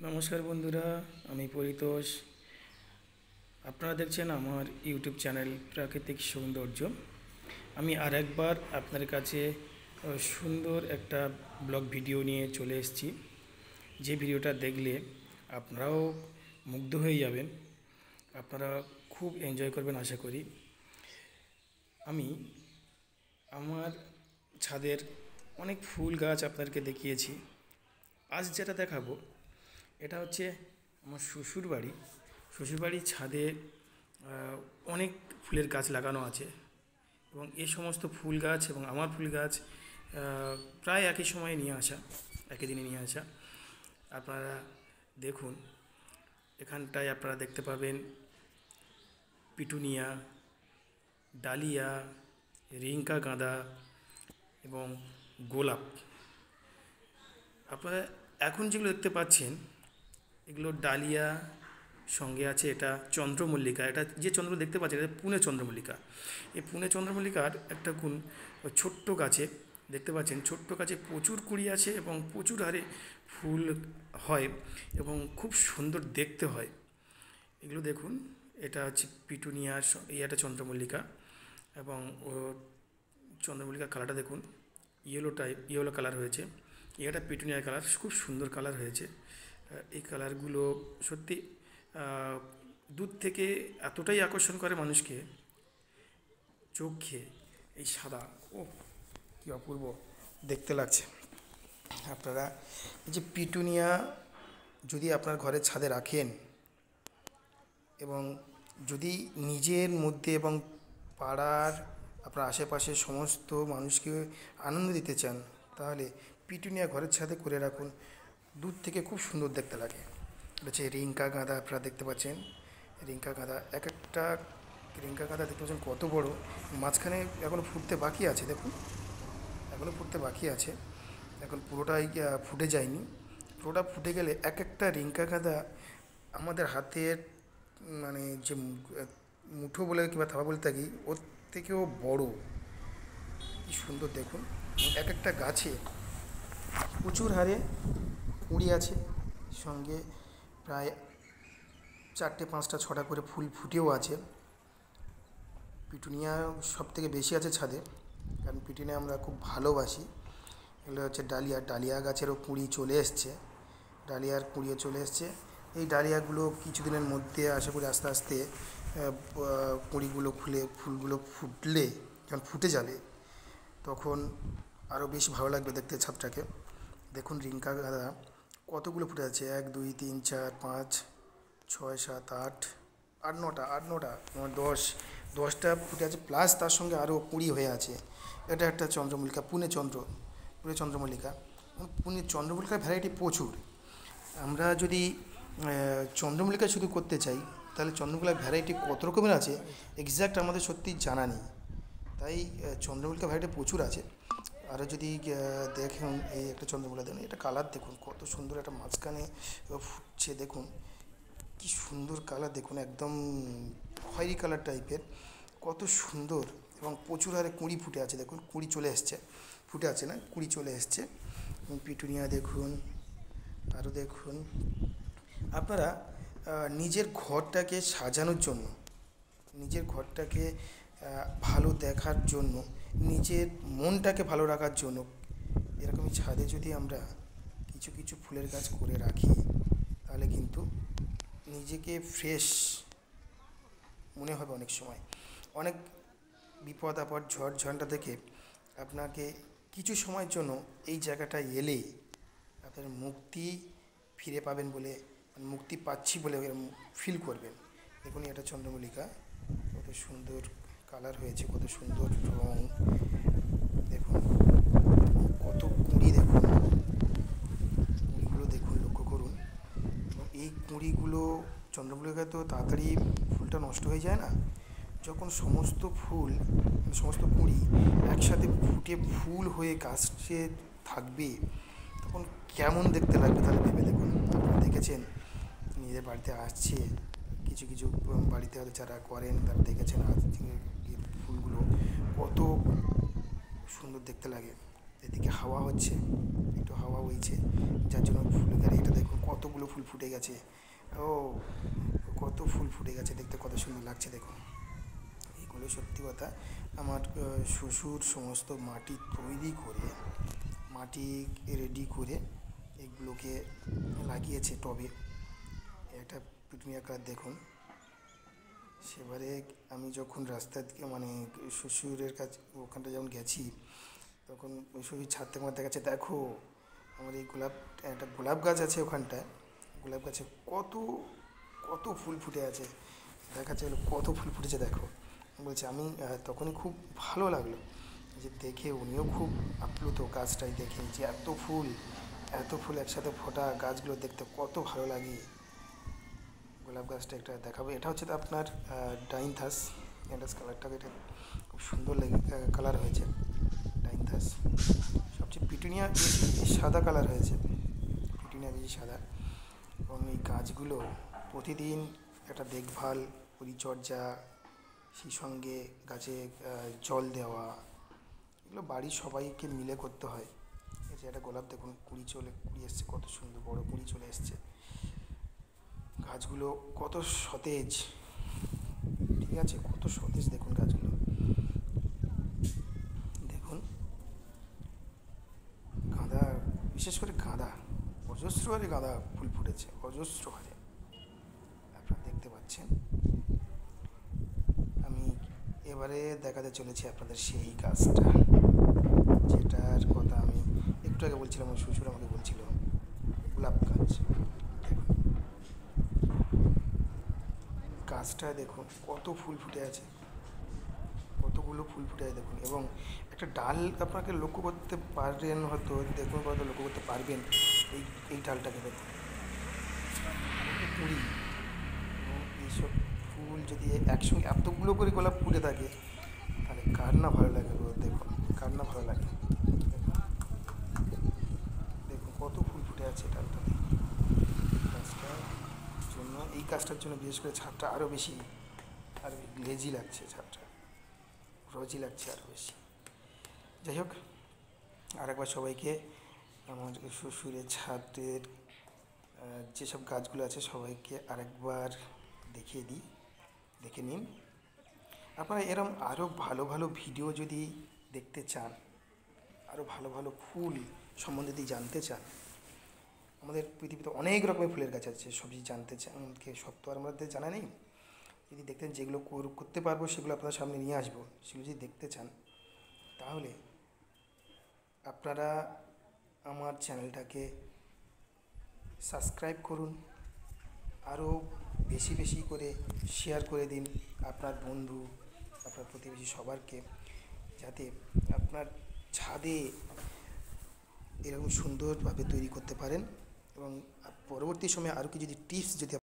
নমস্কার বন্ধুরা, আমি পরিতোষ। আপনারা দেখছেন আমার ইউটিউব চ্যানেল প্রাকৃতিক সৌন্দর্য। আমি আরেকবার আপনার কাছে সুন্দর একটা ব্লগ ভিডিও নিয়ে চলে এসেছি। যে ভিডিওটা দেখলে আপনারাও মুগ্ধ হয়ে যাবেন, আপনারা খুব এনজয় করবেন আশা করি। আমি আমার ছাদের অনেক ফুল গাছ আপনাদেরকে দেখিয়েছি। আজ যেটা দেখাবো এটা হচ্ছে আমার শ্বশুরবাড়ির ছাদে অনেক ফুলের গাছ লাগানো আছে এবং এই সমস্ত ফুল গাছ এবং আমার ফুল গাছ প্রায় একই সময়ে নিয়ে আসা, একই দিনে নিয়ে আসা। আপনারা দেখুন, এখানটায় আপনারা দেখতে পাবেন পিটুনিয়া, ডালিয়া, রিঙ্কা গাঁদা এবং গোলাপ। আপনারা এখন যেগুলো দেখতে পাচ্ছেন এগুলো ডালিয়া, সঙ্গে আছে এটা চন্দ্রমল্লিকা। এটা যে চন্দ্র দেখতে পাচ্ছেন এটা পুনে চন্দ্রমল্লিকা। এই পুনে চন্দ্রমল্লিকার একটা গুণ, ছোট্ট গাছে দেখতে পাচ্ছেন, ছোট্ট গাছে প্রচুর কুঁড়ি আছে এবং প্রচুর হারে ফুল হয় এবং খুব সুন্দর দেখতে হয়। এগুলো দেখুন, এটা হচ্ছে পিটুনিয়া, এই একটা চন্দ্রমল্লিকা এবং চন্দ্রমল্লিকার কালারটা দেখুন, ইয়েলো কালার হয়েছে। এটা পিটুনিয়া কালার, খুব সুন্দর কালার হয়েছে। এই কালারগুলো সত্যি দূর থেকে এতটাই আকর্ষণ করে মানুষকে, চোখে এই সাদা, ও কী অপূর্ব দেখতে লাগছে। আপনারা এই যে পিটুনিয়া যদি আপনার ঘরের ছাদে রাখেন এবং যদি নিজের মধ্যে এবং পাড়ার আপনার আশেপাশের সমস্ত মানুষকে আনন্দ দিতে চান, তাহলে পিটুনিয়া ঘরের ছাদে করে রাখুন। দূর থেকে খুব সুন্দর দেখতে লাগে। এটা হচ্ছে রিঙ্কা গাঁদা, আপনারা দেখতে পাচ্ছেন রিঙ্কা গাঁদা। এক একটা রিঙ্কা গাঁদা দেখতে পাচ্ছেন কত বড়, মাঝখানে এখনও ফুটতে বাকি আছে। দেখুন, এখনও ফুটতে বাকি আছে, এখন পুরোটাই ফুটে যায়নি। পুরোটা ফুটে গেলে এক একটা রিঙ্কা গাঁদা আমাদের হাতের মানে যে মুঠো বলে কিংবা থাবা বলে থাকি, ওর থেকেও বড়। কি সুন্দর দেখুন, এক একটা গাছে প্রচুর হারে কুঁড়ি আছে, সঙ্গে প্রায় 4টে 5টা 6টা করে ফুল ফুটেও আছে। পিটুনিয়া সব থেকে বেশি আছে ছাদে, কারণ পিটুনিয়া আমরা খুব ভালোবাসি। এগুলো হচ্ছে ডালিয়া গাছেরও কুঁড়ি চলে এসছে, ডালিয়ার কুঁড়িও চলে এসছে। এই ডালিয়াগুলো কিছুদিনের মধ্যে আশা করি আস্তে আস্তে কুঁড়িগুলো খুলে ফুলগুলো ফুটলে, যখন ফুটে যাবে তখন আরও বেশ ভালো লাগবে দেখতে ছাদটাকে। দেখুন রিঙ্কা গাঁদা কতগুলো ফুটে আছে, 1 2 3 4 5 6 7 8 8 9টা 10টা ফুটে আছে, প্লাস তার সঙ্গে আরও কুঁড়ি হয়ে আছে। এটা একটা চন্দ্রমল্লিকা, পুনে চন্দ্রমল্লিকা। পুনে চন্দ্রমল্লিকার ভ্যারাইটি প্রচুর। আমরা যদি চন্দ্রমল্লিকা শুধু করতে চাই, তাহলে চন্দ্রমল্লিকার ভ্যারাইটি কত রকমের আছে এক্স্যাক্ট আমাদের সত্যি জানা নেই। তাই চন্দ্রমল্লিকা ভ্যারাইটি প্রচুর আছে। আরও যদি দেখুন, এই একটা চন্দ্রমল্লিকা দেখুন, এটা কালার দেখুন কত সুন্দর, একটা মাঝখানে ফুটছে। দেখুন কি সুন্দর কালার, দেখুন একদম খয়েরি কালার টাইপের, কত সুন্দর। এবং প্রচুর হারে কুঁড়ি ফুটে আছে। দেখুন কুঁড়ি চলে এসছে, ফুটে আছে না, কুঁড়ি চলে এসছে। পিটুনিয়া দেখুন, আরও দেখুন। আপনারা নিজের ঘরটাকে সাজানোর জন্য, নিজের ঘরটাকে ভালো দেখার জন্য, নিজের মনটাকে ভালো রাখার জন্য এরকমই ছাদে যদি আমরা কিছু কিছু ফুলের গাছ করে রাখি, তাহলে কিন্তু নিজেকে ফ্রেশ মনে হবে। অনেক সময় অনেক বিপদ আপদ ঝড় ঝঞ্ঝা থেকে আপনাকে কিছু সময়ের জন্য এই জায়গাটায় এলে আপনার মুক্তি ফিরে পাবেন বলে, মুক্তি পাচ্ছি বলে ফিল করবেন। দেখুন এটা চন্দ্রমল্লিকা, কত সুন্দর কালার হয়েছে, কত সুন্দর রং। দেখুন কত কুঁড়ি, দেখুন কুঁড়িগুলো দেখুন, লক্ষ্য করুন। এবং এই কুঁড়িগুলো চন্দ্রমল্লিকা তো তাড়াতাড়ি ফুলটা নষ্ট হয়ে যায় না। যখন সমস্ত কুঁড়ি একসাথে ফুটে ফুল হয়ে গাছে থাকবে, তখন কেমন দেখতে লাগবে তাহলে ভেবে দেখুন। আপনারা দেখেছেন, নিজের বাড়িতে আসছে, কিছু কিছু বাড়িতে হয়তো যারা করেন তারা দেখেছেন ফুলগুলো কত সুন্দর দেখতে লাগে। এদিকে হাওয়া হচ্ছে, একটু হাওয়া হাওয়া বইছে, যার জন্য ফুল গাড়ি। এটা দেখুন কতগুলো ফুল ফুটে গেছে, ও কত ফুল ফুটে গেছে, দেখতে কত সুন্দর লাগছে দেখুন। এগুলো সত্যি কথা, আমার শ্বশুর সমস্ত মাটি তৈরি করে, মাটি রেডি করে এগুলোকে লাগিয়েছে টবে। একটা পিটুনিয়া গাছ দেখুন। সেবারে আমি যখন রাস্তা থেকে মানে শ্বশুরের কাছে ওখানটা যখন গেছি, তখন শ্বশুর ছাদ থেকে আমার দেখাচ্ছে, দেখো আমার এই একটা গোলাপ গাছ আছে ওখানটায়, গোলাপ গাছে কত কত ফুল ফুটে আছে, দেখাচ্ছে কত ফুল ফুটেছে দেখো। বলছে আমি তখনই খুব ভালো লাগলো যে দেখে, উনিও খুব আপ্লুত গাছটাই দেখে, যে এত ফুল একসাথে ফোটা গাছগুলো দেখতে কত ভালো লাগে। গোলাপ গাছটা একটা দেখাবো, এটা হচ্ছে তো আপনার ডাইনথাস। কালারটাকে এটা খুব সুন্দর লাগে, কালার হয়েছে ডাইনথাস। সবচেয়ে পিটুনিয়া বেশি সাদা কালার হয়েছে, পিটুনিয়া বেশি সাদা। এবং এই গাছগুলো প্রতিদিন একটা দেখভাল, পরিচর্যা, সেই সঙ্গে গাছে জল দেওয়া, এগুলো বাড়ির সবাইকে মিলে করতে হয়। এই যে একটা গোলাপ দেখুন, কুড়ি এসছে, কত সুন্দর বড় কুড়ি চলে এসছে। গাছগুলো কত সতেজ, ঠিক আছে, কত সতেজ দেখুন গাছগুলো। দেখুন গাঁদা, বিশেষ করে গাঁদা, অজস্র হারে গাঁদা ফুল ফুটেছে, অজস্র হারে আপনারা দেখতে পাচ্ছেন। আমি এবারে দেখাতে চলেছি আপনাদের সেই গাছটা, যেটার কথা আমি একটু আগে বলছিলাম, আমার শ্বশুর আমাকে বলছিল, গোলাপ গাছ। গাছটায় দেখুন কত ফুল ফুটে আছে, কতগুলো ফুল ফুটে আছে দেখুন। এবং একটা ডাল আপনাকে লক্ষ্য করতে পারেন, হয়তো দেখুন হয়তো লক্ষ্য করতে পারবেন, এই এই ডালটাকে দেখুন কত কুড়ি। এবং এইসব ফুল যদি একসঙ্গে এতগুলো করে গোলাপ ফুটে থাকে, তাহলে কার না ভালো লাগে গো, দেখুন কার না ভালো লাগে। দেখুন কত ফুল ফুটে আছে ডালটাতে। গাছটার জন্য, এই গাছটার জন্য বিশেষ করে ছাদটা আরও বেশি, আর গ্লেজি লাগছে ছাদটা, রোজই লাগছে আরও বেশি। যাই হোক, আরেকবার সবাইকে আমার শ্বশুরের ছাদের যেসব গাছগুলো আছে সবাইকে আরেকবার দেখিয়ে দিই, দেখে নিন। আপনারা এরম আরও ভালো ভালো ভিডিও যদি দেখতে চান, আরও ভালো ভালো ফুল সম্বন্ধে যদি জানতে চান, আমাদের পৃথিবীতে অনেক রকমের ফুলের গাছ আছে, সব যদি জানতে চান, সব তো আর আমাদের জানা নেই। যদি দেখতেন যেগুলো করতে পারবো সেগুলো আপনার সামনে নিয়ে আসবো, সেগুলো যদি দেখতে চান, তাহলে আপনারা আমার চ্যানেলটাকে সাবস্ক্রাইব করুন, আরও বেশি বেশি করে শেয়ার করে দিন আপনার বন্ধু, আপনার প্রতিবেশী সবারকে, যাতে আপনার ছাদে এরকম সুন্দরভাবে তৈরি করতে পারেন। এবং পরবর্তী সময়ে আরও কিছু যদি টিপস যদি